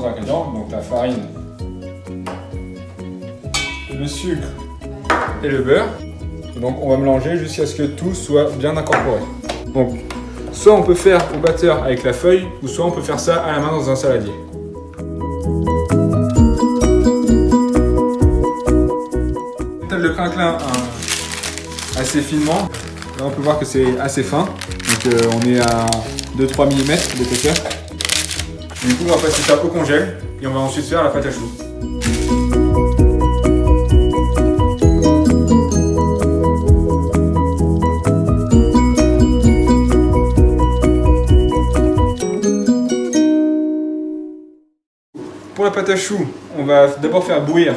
principaux ingrédients, donc la farine, le sucre et le beurre. Et donc on va mélanger jusqu'à ce que tout soit bien incorporé. Donc soit on peut faire au batteur avec la feuille, ou soit on peut faire ça à la main dans un saladier. Le craquelin assez finement. Là on peut voir que c'est assez fin. Donc on est à 2-3 mm d'épaisseur. Du coup on va passer ça au congèle et on va ensuite faire la pâte à choux. Pour la pâte à choux, on va d'abord faire bouillir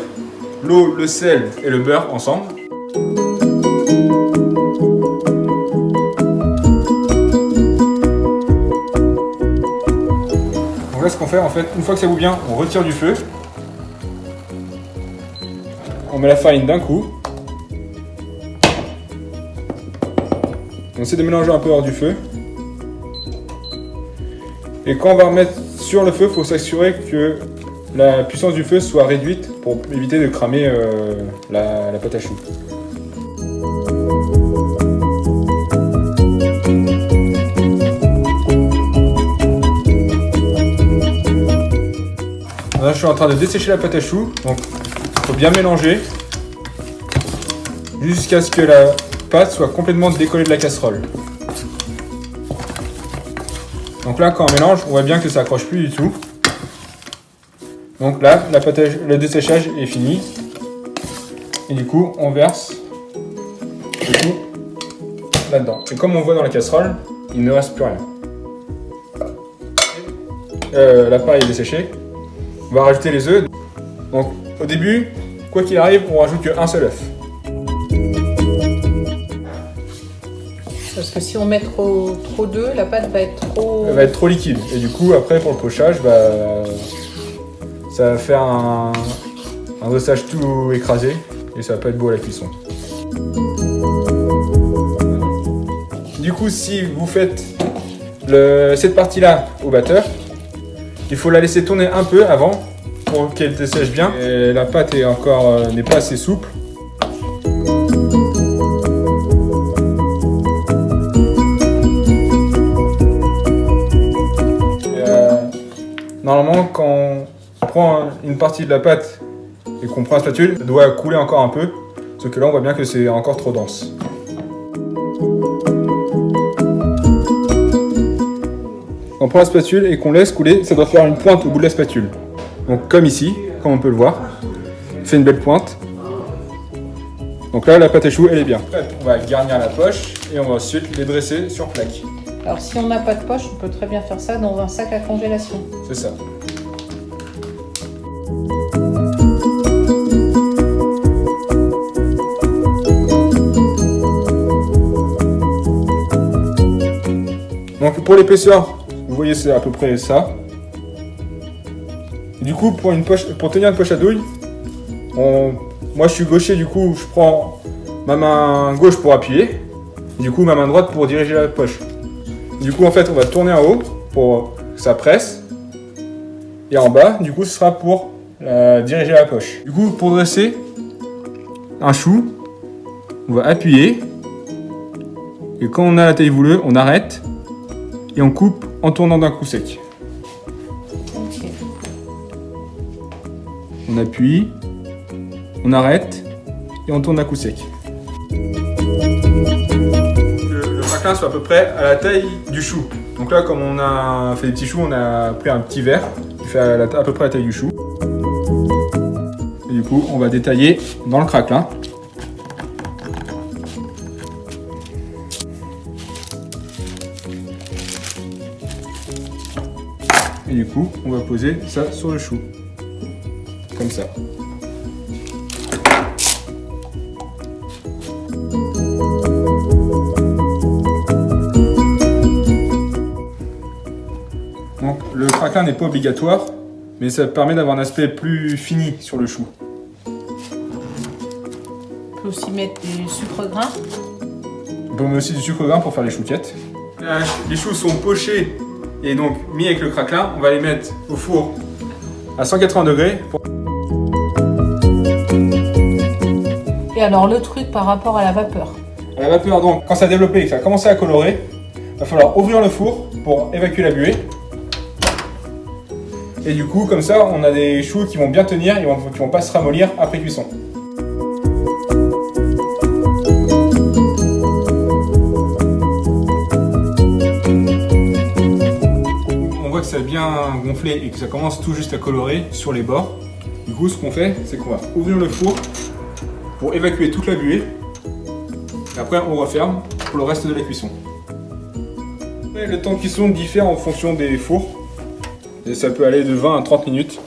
l'eau, le sel et le beurre ensemble. Donc là ce qu'on fait en fait, une fois que ça bout bien, on retire du feu. On met la farine d'un coup. On essaie de mélanger un peu hors du feu. Et quand on va remettre sur le feu, il faut s'assurer que la puissance du feu soit réduite pour éviter de cramer la pâte à choux. Là, je suis en train de dessécher la pâte à choux, donc il faut bien mélanger jusqu'à ce que la pâte soit complètement décollée de la casserole. Donc là, quand on mélange, on voit bien que ça accroche plus du tout. Donc là, le desséchage est fini. Et du coup, on verse tout là-dedans. Et comme on voit dans la casserole, il ne reste plus rien. L'appareil est desséché. On va rajouter les œufs. Donc au début, quoi qu'il arrive, on rajoute qu'un seul œuf. Parce que si on met trop d'œufs, la pâte va être trop... Elle va être trop liquide. Et du coup, après, pour le pochage, ça va faire un dosage tout écrasé. Et ça va pas être beau à la cuisson. Du coup, si vous faites cette partie-là au batteur, il faut la laisser tourner un peu avant pour qu'elle dessèche bien. Et la pâte n'est pas assez souple. Normalement, quand on prend une partie de la pâte et qu'on prend la spatule, elle doit couler encore un peu, sauf que là on voit bien que c'est encore trop dense. On prend la spatule et qu'on laisse couler, ça doit faire une pointe au bout de la spatule. Donc comme ici, comme on peut le voir, fait une belle pointe. Donc là la pâte à choux elle est bien. On va garnir la poche et on va ensuite les dresser sur plaque. Alors si on n'a pas de poche, on peut très bien faire ça dans un sac à congélation. C'est ça. Donc pour l'épaisseur, vous voyez c'est à peu près ça. Et du coup pour tenir une poche à douille, moi je suis gaucher, du coup je prends ma main gauche pour appuyer, et du coup ma main droite pour diriger la poche. Du coup en fait on va tourner en haut pour que ça presse, et en bas du coup ce sera pour diriger la poche. Du coup pour dresser un chou, on va appuyer, et quand on a la taille voulue, on arrête et on coupe en tournant d'un coup sec. Okay. On appuie, on arrête et on tourne d'un coup sec. Le craquelin soit à peu près à la taille du chou. Donc là, comme on a fait des petits choux, on a pris un petit verre qui fait à peu près la taille du chou. Et du coup, on va détailler dans le craquelin. Et du coup, on va poser ça sur le chou. Comme ça. Donc, le craquelin n'est pas obligatoire, mais ça permet d'avoir un aspect plus fini sur le chou. On peut aussi mettre du sucre grain. On peut mettre aussi du sucre grain pour faire les chouquettes. Les choux sont pochés et donc mis avec le craquelin. On va les mettre au four à 180 degrés. Et alors le truc par rapport à la vapeur. À la vapeur, donc, quand ça a développé et que ça a commencé à colorer, il va falloir ouvrir le four pour évacuer la buée. Et du coup, comme ça, on a des choux qui vont bien tenir et qui vont pas se ramollir après cuisson. On voit que ça a bien gonflé et que ça commence tout juste à colorer sur les bords. Du coup, ce qu'on fait, c'est qu'on va ouvrir le four pour évacuer toute la buée. Et après, on referme pour le reste de la cuisson. Et le temps de cuisson diffère en fonction des fours. Et ça peut aller de 20 à 30 minutes.